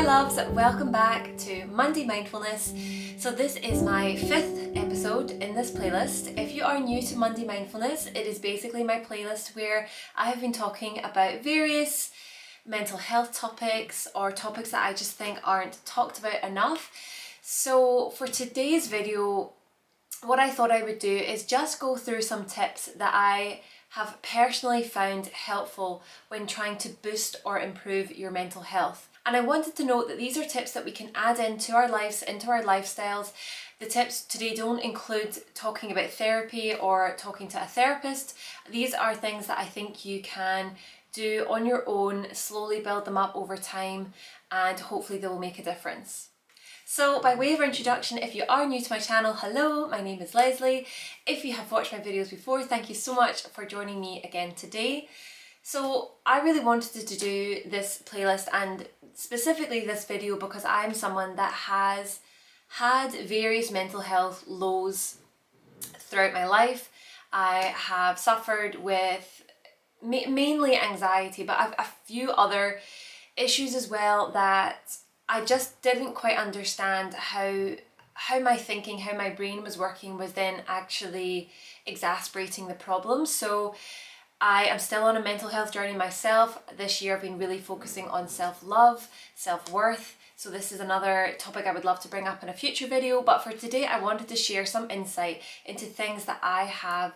loves, welcome back to Monday Mindfulness. So this is my 5th episode in this playlist. If you are new to Monday Mindfulness, it is basically my playlist where I have been talking about various mental health topics or topics that I just think aren't talked about enough. So for today's video, what I thought I would do is just go through some tips that I have personally found helpful when trying to boost or improve your mental health. And I wanted to note that these are tips that we can add into our lives, into our lifestyles. The tips today don't include talking about therapy or talking to a therapist. These are things that I think you can do on your own, slowly build them up over time, and hopefully they will make a difference. So by way of introduction, if you are new to my channel, hello, my name is Lesley. If you have watched my videos before, thank you so much for joining me again today. So I really wanted to do this playlist and specifically this video because I'm someone that has had various mental health lows throughout my life. I have suffered with mainly anxiety, but I've a few other issues as well that I just didn't quite understand how my thinking, how my brain was working was then actually exacerbating the problem. So I am still on a mental health journey myself. This year I've been really focusing on self-love, self-worth. So this is another topic I would love to bring up in a future video. But for today, I wanted to share some insight into things that I have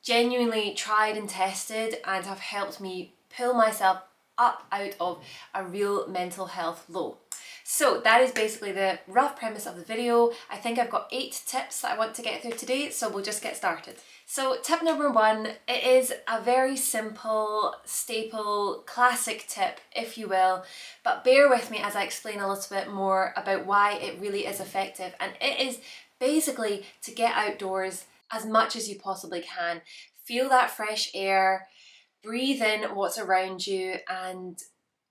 genuinely tried and tested and have helped me pull myself up out of a real mental health low. So that is basically the rough premise of the video. I think I've got 8 tips that I want to get through today, so we'll just get started. So tip number 1, it is a very simple, staple, classic tip, if you will, but bear with me as I explain a little bit more about why it really is effective. And it is basically to get outdoors as much as you possibly can. Feel that fresh air, breathe in what's around you, and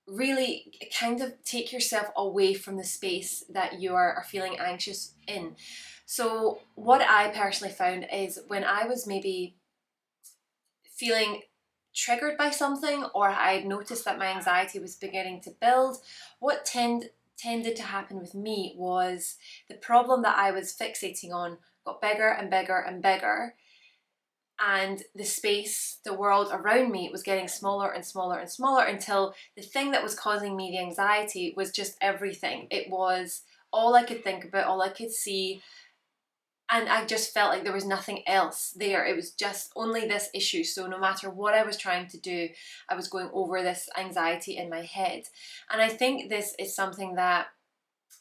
really kind of take yourself away from the space that you are feeling anxious in. So what I personally found is when I was maybe feeling triggered by something, or I'd noticed that my anxiety was beginning to build, what tended to happen with me was the problem that I was fixating on got bigger and bigger and bigger. And the space, the world around me was getting smaller and smaller and smaller until the thing that was causing me the anxiety was just everything. It was all I could think about, all I could see, and I just felt like there was nothing else there. It was just only this issue. So no matter what I was trying to do, I was going over this anxiety in my head. And I think this is something that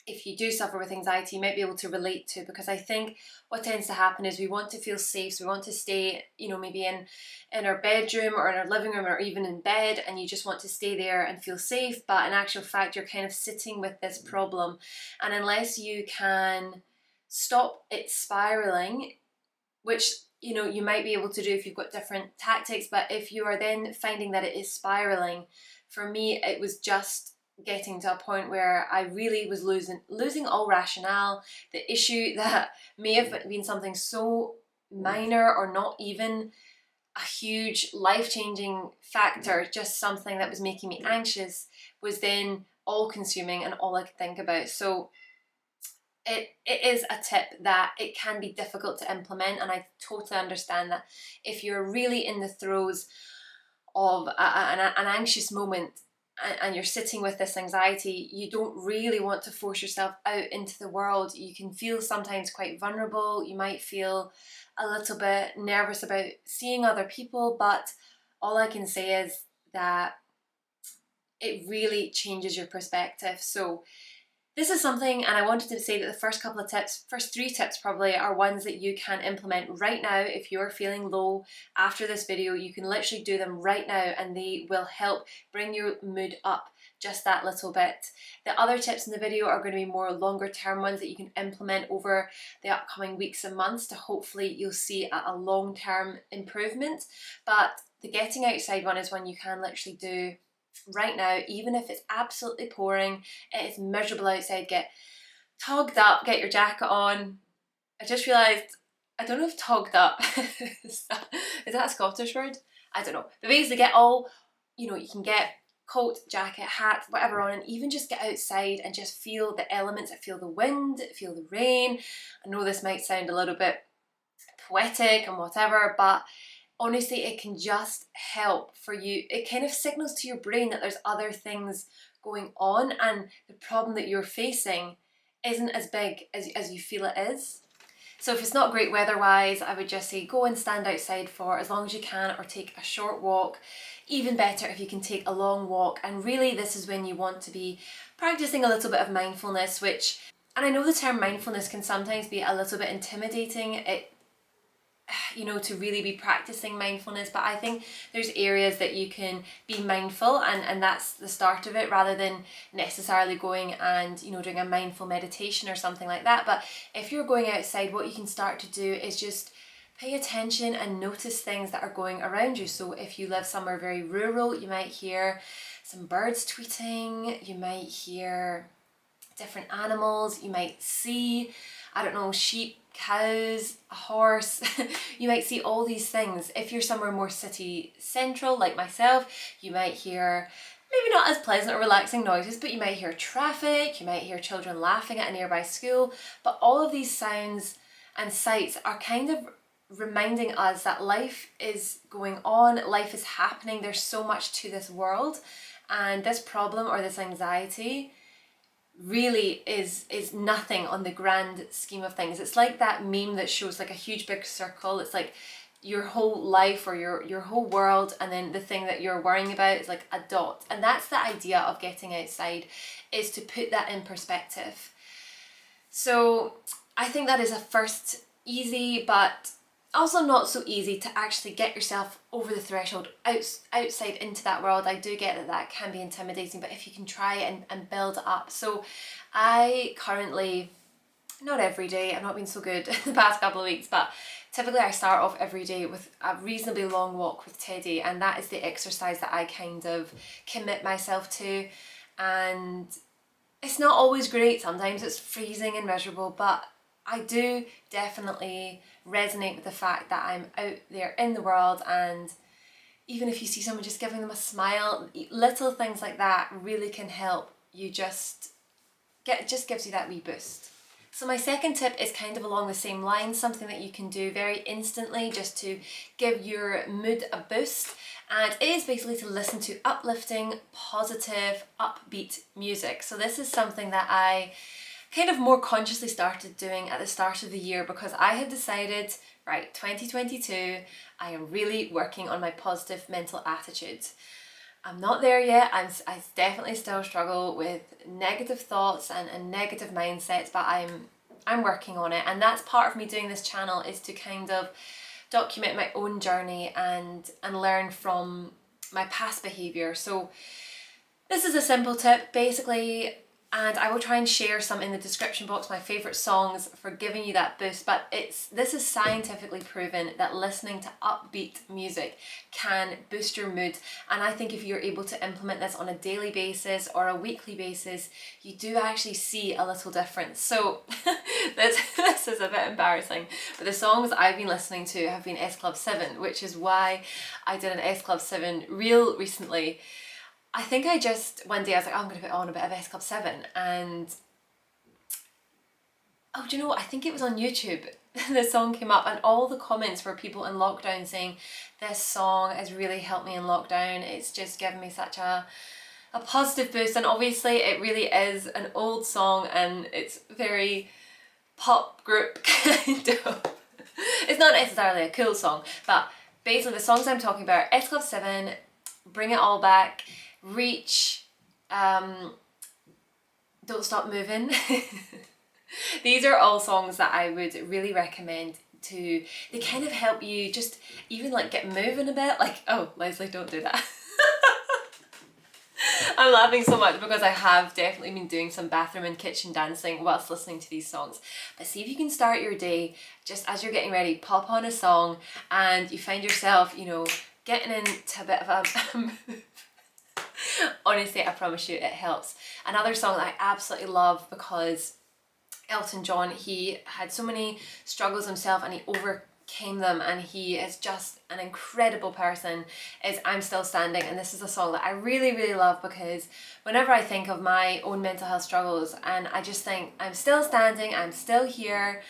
if you do suffer with anxiety, you might be able to relate to, because I think what tends to happen is we want to feel safe, so we want to stay, maybe in our bedroom or in our living room or even in bed, and you just want to stay there and feel safe, but in actual fact you're kind of sitting with this problem, and unless you can stop it spiraling, which you might be able to do if you've got different tactics, but if you are then finding that it is spiraling, for me it was just getting to a point where I really was losing all rationale. The issue that may have been something so minor or not even a huge life-changing factor, just something that was making me anxious, was then all consuming and all I could think about. So it is a tip that it can be difficult to implement, and I totally understand that if you're really in the throes of an anxious moment and you're sitting with this anxiety, you don't really want to force yourself out into the world. You can feel sometimes quite vulnerable. You might feel a little bit nervous about seeing other people, but all I can say is that it really changes your perspective. So this is something, and I wanted to say that the first 3 tips probably, are ones that you can implement right now. If you're feeling low after this video, you can literally do them right now and they will help bring your mood up just that little bit. The other tips in the video are going to be more longer term ones that you can implement over the upcoming weeks and months to hopefully you'll see a long term improvement. But the getting outside one is one you can literally do right now, even if it's absolutely pouring, it is miserable outside. Get togged up, get your jacket on. I just realised, I don't know if togged up is that a Scottish word? I don't know. But basically get all, you can get coat, jacket, hat, whatever on, and even just get outside and just feel the elements, feel the wind, feel the rain. I know this might sound a little bit poetic and whatever, but honestly, it can just help for you. It kind of signals to your brain that there's other things going on and the problem that you're facing isn't as big as you feel it is. So if it's not great weather-wise, I would just say go and stand outside for as long as you can, or take a short walk. Even better if you can take a long walk. And really, this is when you want to be practicing a little bit of mindfulness, and I know the term mindfulness can sometimes be a little bit intimidating, to really be practicing mindfulness, but I think there's areas that you can be mindful, and that's the start of it, rather than necessarily going and doing a mindful meditation or something like that. But if you're going outside, what you can start to do is just pay attention and notice things that are going around you. So if you live somewhere very rural, you might hear some birds tweeting, you might hear different animals, you might see, I don't know, sheep, cows, a horse. You might see all these things. If you're somewhere more city central like myself, you might hear maybe not as pleasant or relaxing noises, but you might hear traffic, you might hear children laughing at a nearby school. But all of these sounds and sights are kind of reminding us that life is going on, life is happening, there's so much to this world, and this problem or this anxiety really is nothing on the grand scheme of things. It's like that meme that shows like a huge big circle. It's like your whole life or your whole world, and then the thing that you're worrying about is like a dot. And that's the idea of getting outside, is to put that in perspective. So I think that is a first easy but also not so easy to actually get yourself over the threshold outside into that world. I do get that can be intimidating, but if you can try and build it up. So I currently, not every day, I've not been so good the past couple of weeks, but typically I start off every day with a reasonably long walk with Teddy, and that is the exercise that I kind of commit myself to. And it's not always great, sometimes it's freezing and miserable, but I do definitely resonate with the fact that I'm out there in the world, and even if you see someone, just giving them a smile, little things like that really can help you, just gives you that wee boost. So my second tip is kind of along the same lines, something that you can do very instantly just to give your mood a boost, and it is basically to listen to uplifting, positive, upbeat music. So this is something that I kind of more consciously started doing at the start of the year, because I had decided, right, 2022, I am really working on my positive mental attitude. I'm not there yet. I definitely still struggle with negative thoughts and negative mindsets, but I'm working on it. And that's part of me doing this channel, is to kind of document my own journey and learn from my past behaviour. So this is a simple tip, basically, and I will try and share some in the description box, my favourite songs for giving you that boost. But this is scientifically proven that listening to upbeat music can boost your mood. And I think if you're able to implement this on a daily basis or a weekly basis, you do actually see a little difference. So this is a bit embarrassing, but the songs I've been listening to have been S Club 7, which is why I did an S Club 7 reel recently. I think one day I was like, oh, I'm going to put on a bit of S Club 7, and oh, do you know what? I think it was on YouTube. The song came up, and all the comments were people in lockdown saying, this song has really helped me in lockdown. It's just given me such a positive boost. And obviously it really is an old song, and it's very pop group kind of. It's not necessarily a cool song, but basically the songs I'm talking about are S Club 7, Bring It All Back, Reach, Don't Stop Moving. These are all songs that I would really recommend they kind of help you just even like get moving a bit. Like, oh, Lesley, don't do that. I'm laughing so much because I have definitely been doing some bathroom and kitchen dancing whilst listening to these songs. But see if you can start your day, just as you're getting ready, pop on a song and you find yourself, getting into a bit of a move. Honestly, I promise you it helps. Another song that I absolutely love, because Elton John, he had so many struggles himself and he overcame came them, and he is just an incredible person, is I'm Still Standing. And this is a song that I really, really love, because whenever I think of my own mental health struggles, and I just think I'm still standing, I'm still here,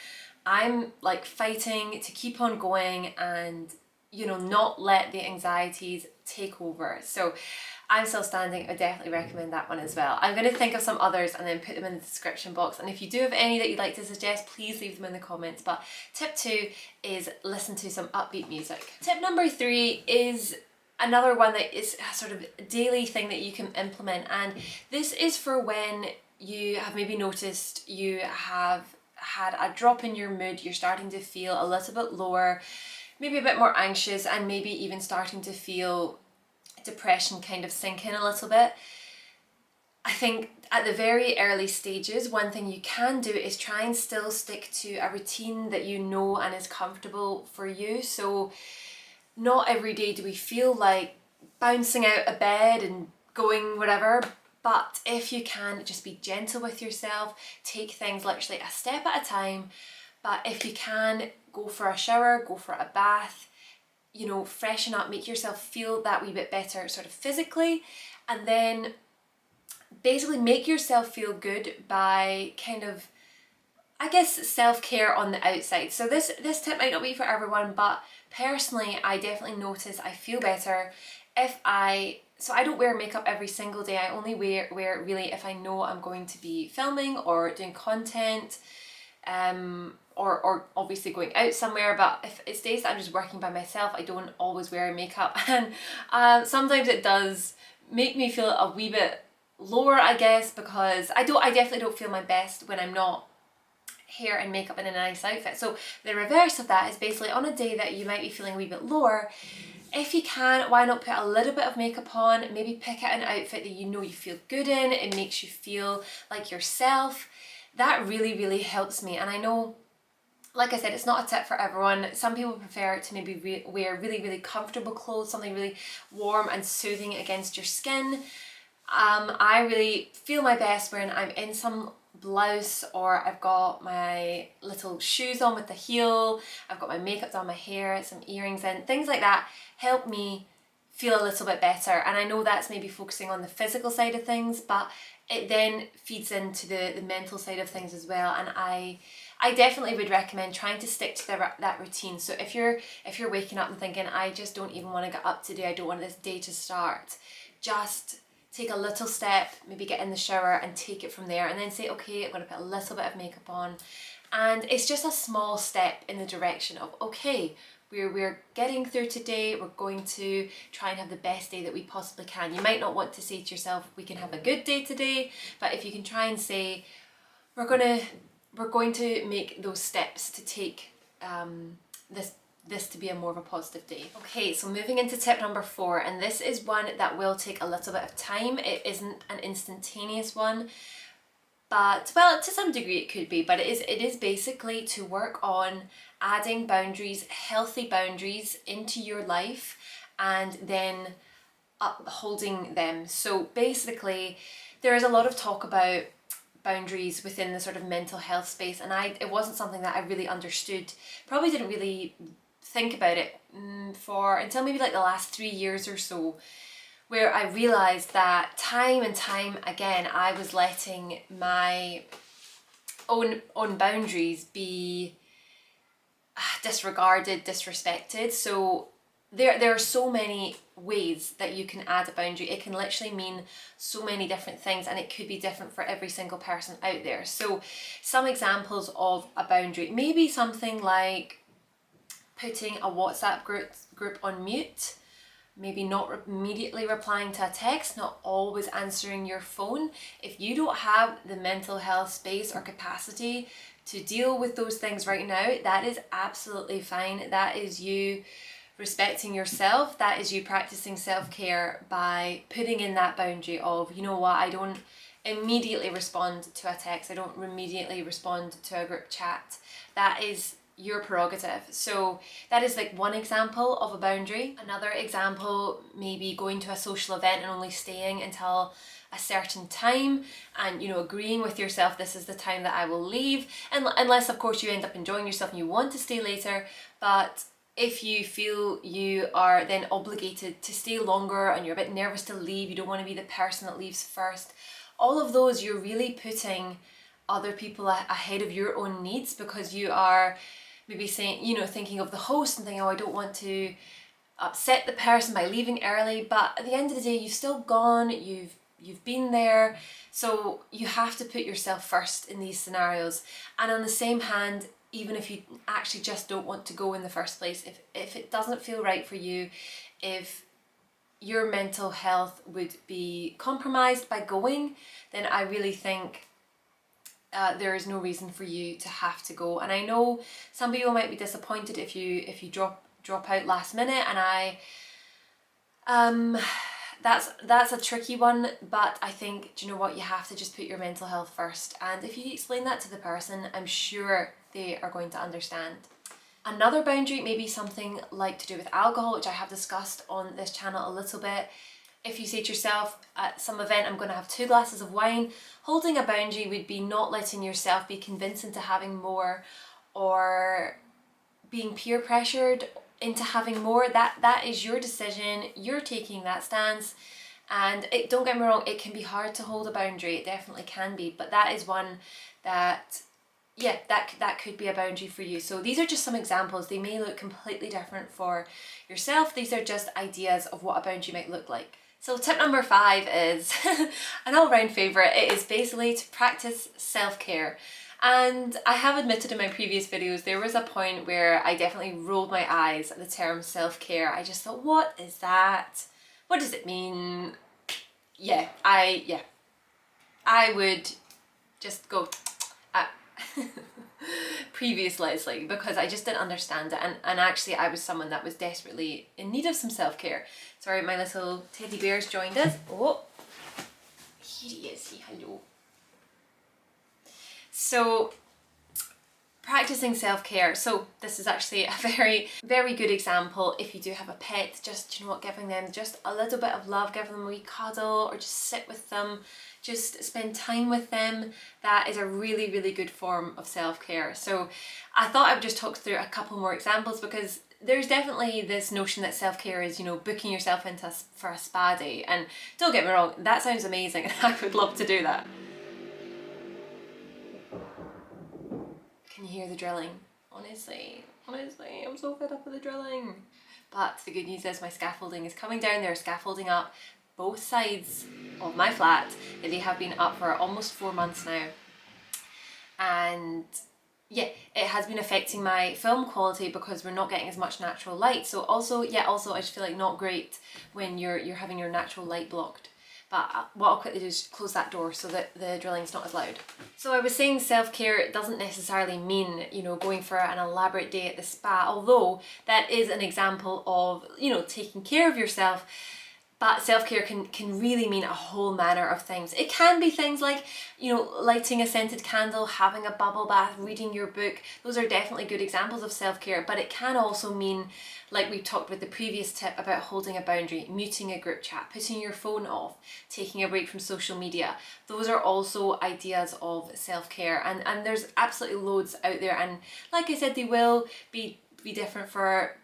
I'm like fighting to keep on going and, you know, not let the anxieties take over. So I'm Still Standing, I definitely recommend that one as well. I'm going to think of some others and then put them in the description box, and if you do have any that you'd like to suggest, please leave them in the comments. But tip 2 is listen to some upbeat music. Tip number 3 is another one that is a sort of daily thing that you can implement, and this is for when you have maybe noticed you have had a drop in your mood, you're starting to feel a little bit lower, maybe a bit more anxious, and maybe even starting to feel depression kind of sink in a little bit. I think at the very early stages, one thing you can do is try and still stick to a routine that you know and is comfortable for you. So not every day do we feel like bouncing out of bed and going whatever, but if you can, just be gentle with yourself, take things literally a step at a time. But if you can, go for a shower, go for a bath, you know, freshen up, make yourself feel that wee bit better sort of physically, and then basically make yourself feel good by kind of, I guess, self-care on the outside. So this tip might not be for everyone, but personally I definitely notice I feel better if I don't wear makeup every single day. I only wear it really if I know I'm going to be filming or doing content, or obviously going out somewhere. But if it's days that I'm just working by myself, I don't always wear makeup, and sometimes it does make me feel a wee bit lower, I guess, because I definitely don't feel my best when I'm not hair and makeup in a nice outfit. So the reverse of that is basically on a day that you might be feeling a wee bit lower, if you can, why not put a little bit of makeup on, maybe pick out an outfit that you know you feel good in, it makes you feel like yourself. That really, really helps me. And I know, like I said, it's not a tip for everyone. Some people prefer to maybe wear really, really comfortable clothes, something really warm and soothing against your skin. I really feel my best when I'm in some blouse, or I've got my little shoes on with the heel, I've got my makeup done, my hair, some earrings in, things like that help me feel a little bit better. And I know that's maybe focusing on the physical side of things, but it then feeds into the mental side of things as well. And I definitely would recommend trying to stick to that routine. So if you're waking up and thinking, I just don't even want to get up today, I don't want this day to start, just take a little step, maybe get in the shower and take it from there, and then say, okay, I'm going to put a little bit of makeup on. And it's just a small step in the direction of, okay, we're getting through today, we're going to try and have the best day that we possibly can. You might not want to say to yourself, we can have a good day today, but if you can try and say, we're going to make those steps to take this to be a more of a positive day. Okay, so moving into tip number 4, and this is one that will take a little bit of time. It isn't an instantaneous one, but, well, to some degree it could be, but it is basically to work on adding boundaries, healthy boundaries into your life, and then upholding them. So basically, there is a lot of talk about boundaries within the sort of mental health space, and it wasn't something that I really understood, probably didn't really think about it until maybe like the last 3 years or so, where I realised that time and time again I was letting my own boundaries be disregarded, disrespected. So there are so many ways that you can add a boundary. It can literally mean so many different things, and it could be different for every single person out there. So some examples of a boundary, maybe something like putting a WhatsApp group on mute, maybe not immediately replying to a text, not always answering your phone. If you don't have the mental health space or capacity to deal with those things right now, that is absolutely fine. That is you respecting yourself. That is you practicing self-care by putting in that boundary of, you know what, I don't immediately respond to a text, I don't immediately respond to a group chat. That is your prerogative. So that is like one example of a boundary. Another example, maybe going to a social event and only staying until a certain time and, you know, agreeing with yourself, this is the time that I will leave, and unless of course you end up enjoying yourself and you want to stay later. But if you feel you are then obligated to stay longer and you're a bit nervous to leave, you don't want to be the person that leaves first, all of those, you're really putting other people ahead of your own needs, because you are maybe saying, you know, thinking of the host and thinking, oh, I don't want to upset the person by leaving early. But at the end of the day, you've still gone, you've been there, so you have to put yourself first in these scenarios. And on the same hand, even if you actually just don't want to go in the first place, if it doesn't feel right for you, if your mental health would be compromised by going, then I really think there is no reason for you to have to go. And I know some people might be disappointed if you drop out last minute, and that's a tricky one. But I think, do you know what, you have to just put your mental health first, and if you explain that to the person, I'm sure they are going to understand. Another boundary may be something like to do with alcohol, which I have discussed on this channel a little bit. If you say to yourself at some event, I'm going to have 2 glasses of wine, holding a boundary would be not letting yourself be convinced into having more, or being peer pressured into having more. That is your decision, you're taking that stance. And don't get me wrong, it can be hard to hold a boundary, it definitely can be, but that is one that, yeah, that could be a boundary for you. So these are just some examples. They may look completely different for yourself. These are just ideas of what a boundary might look like. So tip number 5 is an all-round favourite. It is basically to practice self-care. And I have admitted in my previous videos, there was a point where I definitely rolled my eyes at the term self-care. I just thought, what is that? What does it mean? I would just go previous Lesley, because I just didn't understand it, and actually I was someone that was desperately in need of some self-care. Sorry, my little teddy bear's joined us. Oh, here he is. Say hello. So practicing self-care. So this is actually a very, very good example. If you do have a pet, just, you know what, giving them just a little bit of love, giving them a wee cuddle, or just sit with them, just spend time with them. That is a really, really good form of self-care. So I thought I would just talk through a couple more examples, because there's definitely this notion that self-care is, you know, booking yourself into for a spa day. And don't get me wrong, that sounds amazing and I would love to do that. Can you hear the drilling? Honestly, I'm so fed up with the drilling. But the good news is my scaffolding is coming down. They're scaffolding up both sides of my flat. They have been up for almost 4 months now. And yeah, it has been affecting my film quality because we're not getting as much natural light. So also I just feel like not great when you're having your natural light blocked. But what I'll quickly do is close that door so that the drilling's not as loud. So I was saying self-care doesn't necessarily mean, you know, going for an elaborate day at the spa, although that is an example of, you know, taking care of yourself. But self-care can really mean a whole manner of things. It can be things like, you know, lighting a scented candle, having a bubble bath, reading your book. Those are definitely good examples of self-care, but it can also mean, like we talked with the previous tip about holding a boundary, muting a group chat, putting your phone off, taking a break from social media. Those are also ideas of self-care, and there's absolutely loads out there. And like I said, they will be different for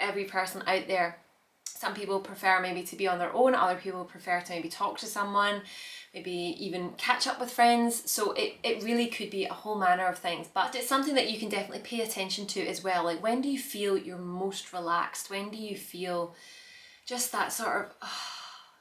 every person out there. Some people prefer maybe to be on their own, other people prefer to maybe talk to someone, maybe even catch up with friends. So it really could be a whole manner of things, but it's something that you can definitely pay attention to as well. Like, when do you feel you're most relaxed? When do you feel just that sort of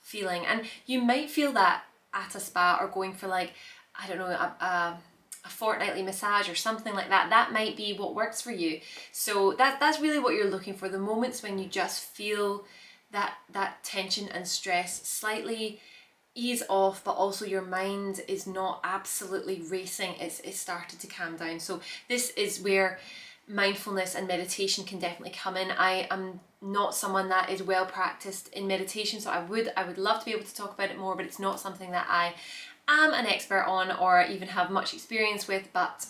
feeling? And you might feel that at a spa, or going for, like, I don't know, a fortnightly massage or something like that. That might be what works for you. So that's really what you're looking for, the moments when you just feel that tension and stress slightly ease off, but also your mind is not absolutely racing. It's started to calm down. So this is where mindfulness and meditation can definitely come in. I am not someone that is well practiced in meditation, so I would love to be able to talk about it more, but it's not something that I am an expert on or even have much experience with. But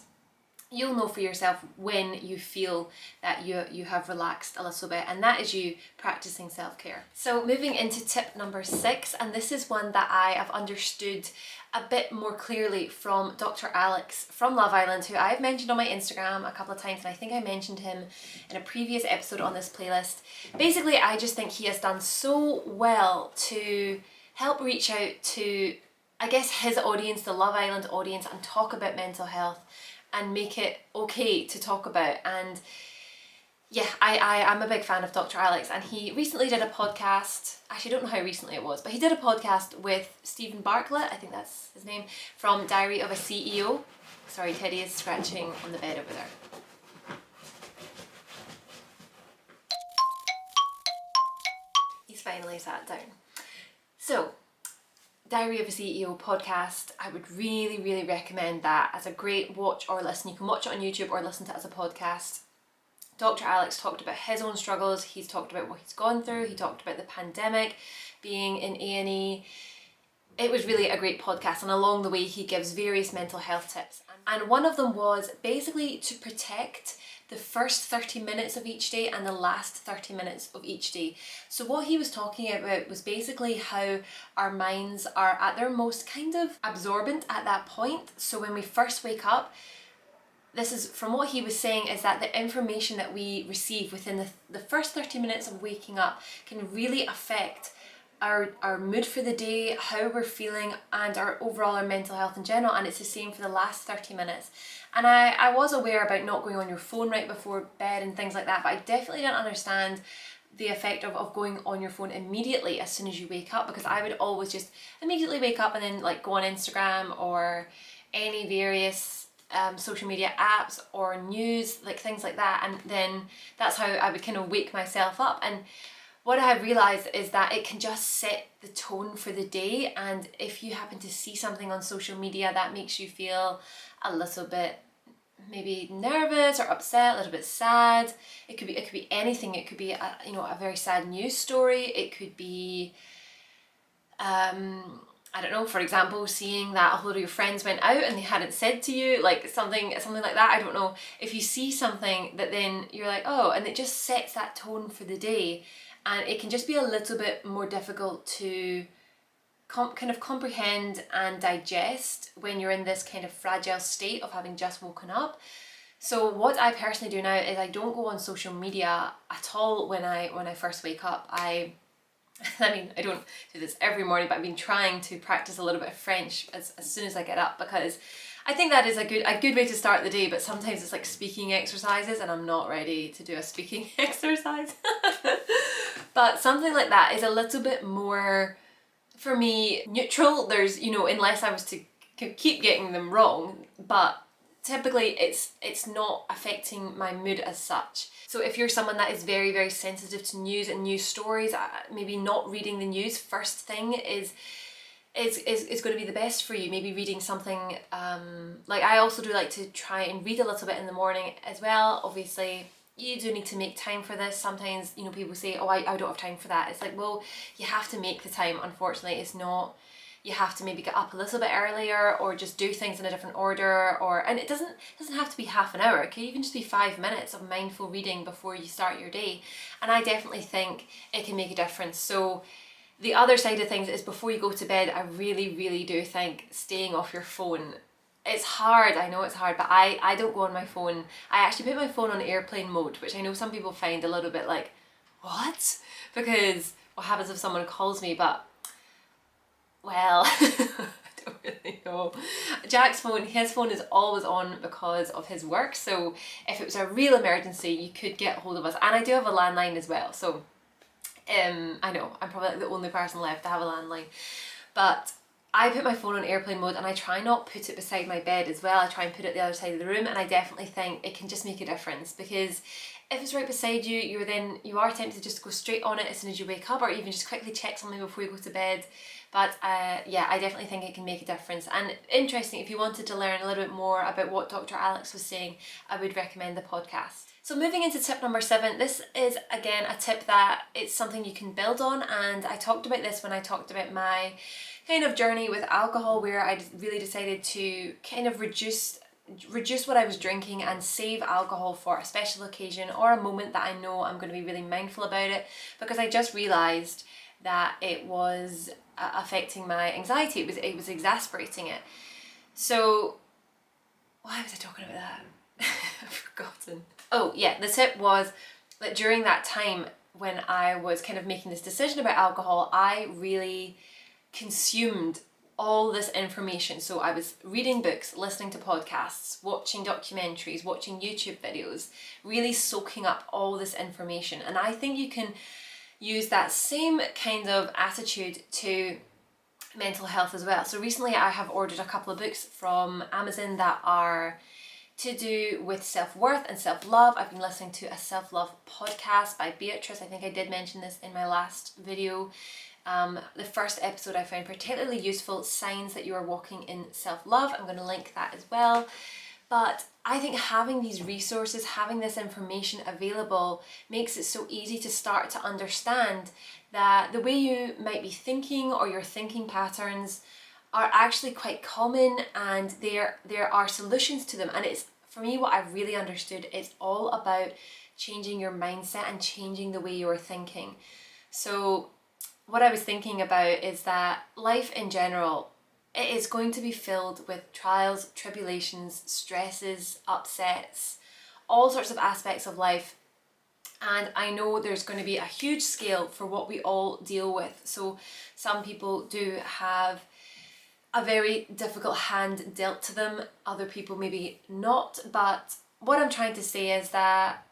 you'll know for yourself when you feel that you have relaxed a little bit, and that is you practicing self-care. So moving into tip number 6, and this is one that I have understood a bit more clearly from Dr. Alex from Love Island, who I've mentioned on my Instagram a couple of times, and I think I mentioned him in a previous episode on this playlist. Basically, I just think he has done so well to help reach out to, I guess, his audience, the Love Island audience, and talk about mental health and make it okay to talk about. And yeah, I'm a big fan of Dr. Alex, and he recently did a podcast. Actually, I don't know how recently it was, but he did a podcast with Stephen Bartlett, I think that's his name, from Diary of a CEO. Sorry, Teddy is scratching on the bed over there. He's finally sat down. So, Diary of a CEO podcast, I would really recommend that as a great watch or listen. You can watch it on YouTube or listen to it as a podcast. Dr. Alex talked about his own struggles, he's talked about what he's gone through, he talked about the pandemic, being in A&E. It was really a great podcast, and along the way he gives various mental health tips. And one of them was basically to protect the first 30 minutes of each day and the last 30 minutes of each day. So what he was talking about was basically how our minds are at their most kind of absorbent at that point. So when we first wake up, this is from what he was saying, is that the information that we receive within the first 30 minutes of waking up can really affect our mood for the day, how we're feeling, and our mental health in general. And it's the same for the last 30 minutes. And I was aware about not going on your phone right before bed and things like that, but I definitely didn't understand the effect of going on your phone immediately as soon as you wake up, because I would always just immediately wake up and then like go on Instagram or any various social media apps or news, like things like that, and then that's how I would kind of wake myself up. And what I have realised is that it can just set the tone for the day, and if you happen to see something on social media that makes you feel a little bit maybe nervous or upset, a little bit sad, it could be anything. It could be a very sad news story. It could be I don't know, for example, seeing that a whole lot of your friends went out and they hadn't said to you, like something like that. I don't know. If you see something that then you're like, oh, and it just sets that tone for the day, and it can just be a little bit more difficult to kind of comprehend and digest when you're in this kind of fragile state of having just woken up. So what I personally do now is I don't go on social media at all when I first wake up. I mean, I don't do this every morning, but I've been trying to practice a little bit of French as soon as I get up, because I think that is a good way to start the day. But sometimes it's like speaking exercises, and I'm not ready to do a speaking exercise. But something like that is a little bit more, for me, neutral. There's, unless I was to keep getting them wrong, but typically it's not affecting my mood as such. So if you're someone that is very sensitive to news and news stories, maybe not reading the news first thing is going to be the best for you. Maybe reading something, like I also do like to try and read a little bit in the morning as well. Obviously you do need to make time for this. Sometimes, people say, oh, I don't have time for that. It's like, well, you have to make the time. Unfortunately, it's not, you have to maybe get up a little bit earlier, or just do things in a different order, and it doesn't have to be half an hour. It could even just be 5 minutes of mindful reading before you start your day. And I definitely think it can make a difference. So the other side of things is, before you go to bed, I really do think staying off your phone. It's hard, I know it's hard, but I don't go on my phone. I actually put my phone on airplane mode, which I know some people find a little bit like, what? Because what happens if someone calls me? But well, I don't really know. Jack's phone, his phone is always on because of his work. So if it was a real emergency, you could get hold of us. And I do have a landline as well. So I know, I'm probably like the only person left to have a landline. But I put my phone on airplane mode, and I try not put it beside my bed as well. I try and put it the other side of the room, and I definitely think it can just make a difference, because if it's right beside you, you are tempted to just go straight on it as soon as you wake up, or even just quickly check something before you go to bed. But yeah, I definitely think it can make a difference. And interesting, if you wanted to learn a little bit more about what Dr. Alex was saying, I would recommend the podcast. So moving into tip number 7, this is again a tip that it's something you can build on, and I talked about this when I talked about my kind of journey with alcohol, where I really decided to kind of reduce reduce what I was drinking and save alcohol for a special occasion or a moment that I know I'm going to be really mindful about it, because I just realised that it was affecting my anxiety. It was exasperating it. So why was I talking about that? I've forgotten. Oh yeah, the tip was that during that time when I was kind of making this decision about alcohol, I really consumed all this information. So I was reading books, listening to podcasts, watching documentaries, watching YouTube videos, really soaking up all this information. And I think you can use that same kind of attitude to mental health as well. So recently I have ordered a couple of books from Amazon that are to do with self-worth and self-love. I've been listening to a self-love podcast by Beatrice. I think I did mention this in my last video. The first episode I found particularly useful, Signs That You Are Walking in Self-Love. I'm going to link that as well. But I think having these resources, having this information available makes it so easy to start to understand that the way you might be thinking or your thinking patterns are actually quite common, and there are solutions to them. And it's, for me, what I've really understood, it's all about changing your mindset and changing the way you're thinking. So what I was thinking about is that life in general, it is going to be filled with trials, tribulations, stresses, upsets, all sorts of aspects of life. And I know there's going to be a huge scale for what we all deal with. So some people do have a very difficult hand dealt to them, other people maybe not. But what I'm trying to say is that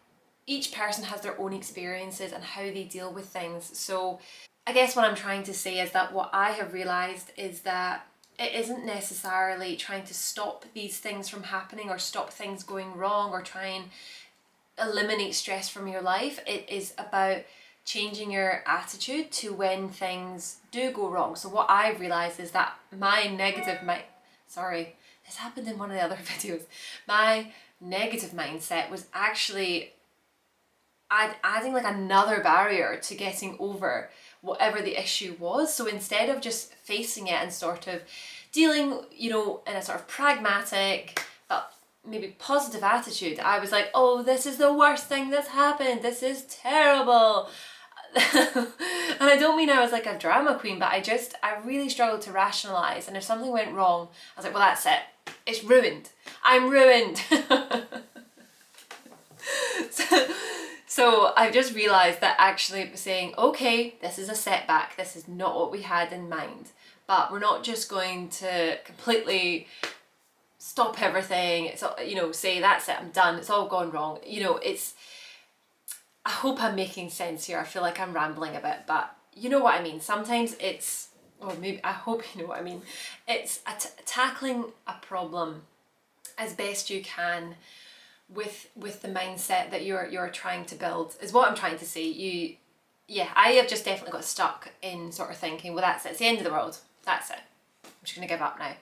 each person has their own experiences and how they deal with things. So I guess what I'm trying to say is that what I have realised is that it isn't necessarily trying to stop these things from happening or stop things going wrong or try and eliminate stress from your life. It is about changing your attitude to when things do go wrong. So what I've realised is that this happened in one of the other videos. My negative mindset was actually adding like another barrier to getting over whatever the issue was. So instead of just facing it and sort of dealing, in a sort of pragmatic but maybe positive attitude, I was like, oh, this is the worst thing that's happened, this is terrible. And I don't mean I was like a drama queen, but I really struggled to rationalize, and if something went wrong, I was like, well, that's it, it's ruined, I'm ruined. So I've just realised that actually saying, okay, this is a setback, this is not what we had in mind, but we're not just going to completely stop everything, it's, say that's it, I'm done, it's all gone wrong. I hope I'm making sense here. I feel like I'm rambling a bit, but you know what I mean. Sometimes I hope you know what I mean. It's tackling a problem as best you can with the mindset that you're trying to build, is what I'm trying to say. I have just definitely got stuck in sort of thinking, well, that's it, it's the end of the world, that's it, I'm just gonna give up now.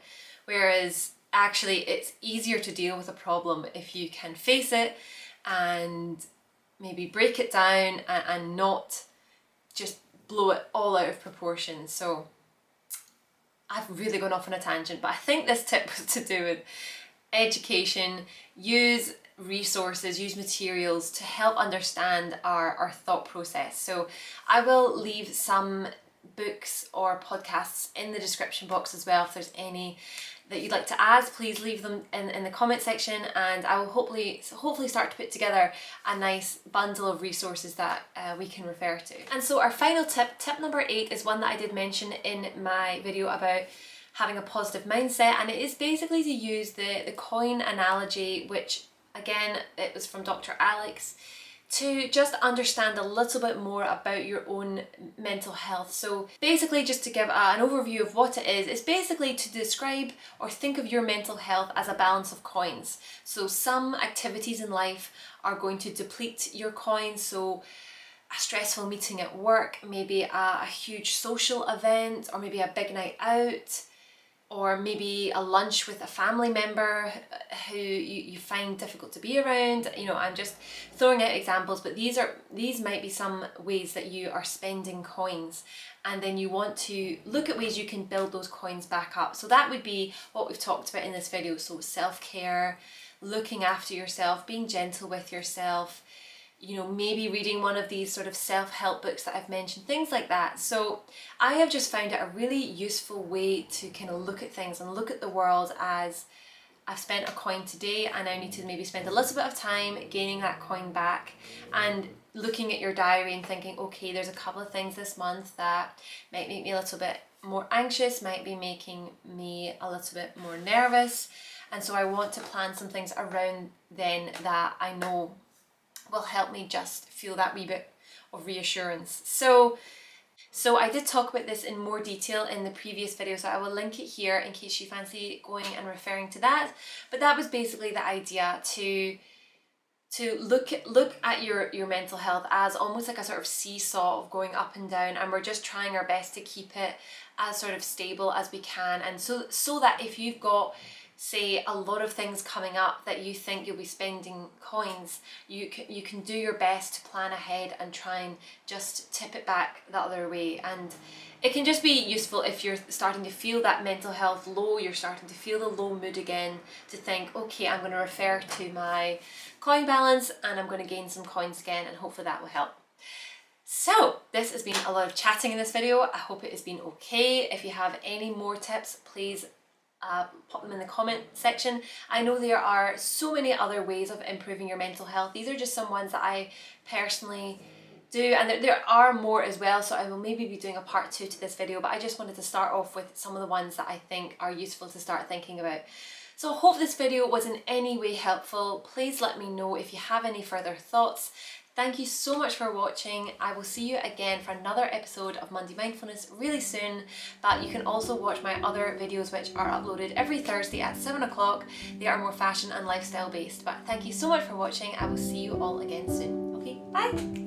Whereas actually it's easier to deal with a problem if you can face it and maybe break it down and not just blow it all out of proportion. So I've really gone off on a tangent, but I think this tip was to do with education. Use resources, use materials to help understand our thought process. So I will leave some books or podcasts in the description box as well. If there's any that you'd like to add, please leave them in the comment section, and I will hopefully start to put together a nice bundle of resources that we can refer to. And so our final tip number 8, is one that I did mention in my video about having a positive mindset, and it is basically to use the coin analogy, which again, it was from Dr. Alex, to just understand a little bit more about your own mental health. So basically, just to give an overview of what it is, it's basically to describe or think of your mental health as a balance of coins. So some activities in life are going to deplete your coins. So a stressful meeting at work, maybe a huge social event, or maybe a big night out, or maybe a lunch with a family member who you find difficult to be around. You know, I'm just throwing out examples, but these might be some ways that you are spending coins, and then you want to look at ways you can build those coins back up. So that would be what we've talked about in this video. So self-care, looking after yourself, being gentle with yourself, you know, maybe reading one of these sort of self-help books that I've mentioned, things like that. So I have just found it a really useful way to kind of look at things and look at the world as I've spent a coin today and I need to maybe spend a little bit of time gaining that coin back, and looking at your diary and thinking, okay, there's a couple of things this month that might make me a little bit more anxious, might be making me a little bit more nervous. And so I want to plan some things around then that I know will help me just feel that wee bit of reassurance. So I did talk about this in more detail in the previous video, so I will link it here in case you fancy going and referring to that. But that was basically the idea, to look at your mental health as almost like a sort of seesaw of going up and down, and we're just trying our best to keep it as sort of stable as we can. And so that if you've got, say, a lot of things coming up that you think you'll be spending coins, you can do your best to plan ahead and try and just tip it back the other way. And it can just be useful if you're starting to feel that mental health low, you're starting to feel the low mood again, to think, okay, I'm going to refer to my coin balance and I'm going to gain some coins again, and hopefully that will help. So this has been a lot of chatting in this video. I hope it has been okay. If you have any more tips, please pop them in the comment section. I know there are so many other ways of improving your mental health. These are just some ones that I personally do, and there are more as well, so I will maybe be doing a part 2 to this video, but I just wanted to start off with some of the ones that I think are useful to start thinking about. So I hope this video was in any way helpful. Please let me know if you have any further thoughts. Thank you so much for watching. I will see you again for another episode of Monday Mindfulness really soon, but you can also watch my other videos which are uploaded every Thursday at 7 o'clock. They are more fashion and lifestyle based. But thank you so much for watching. I will see you all again soon. Okay, bye!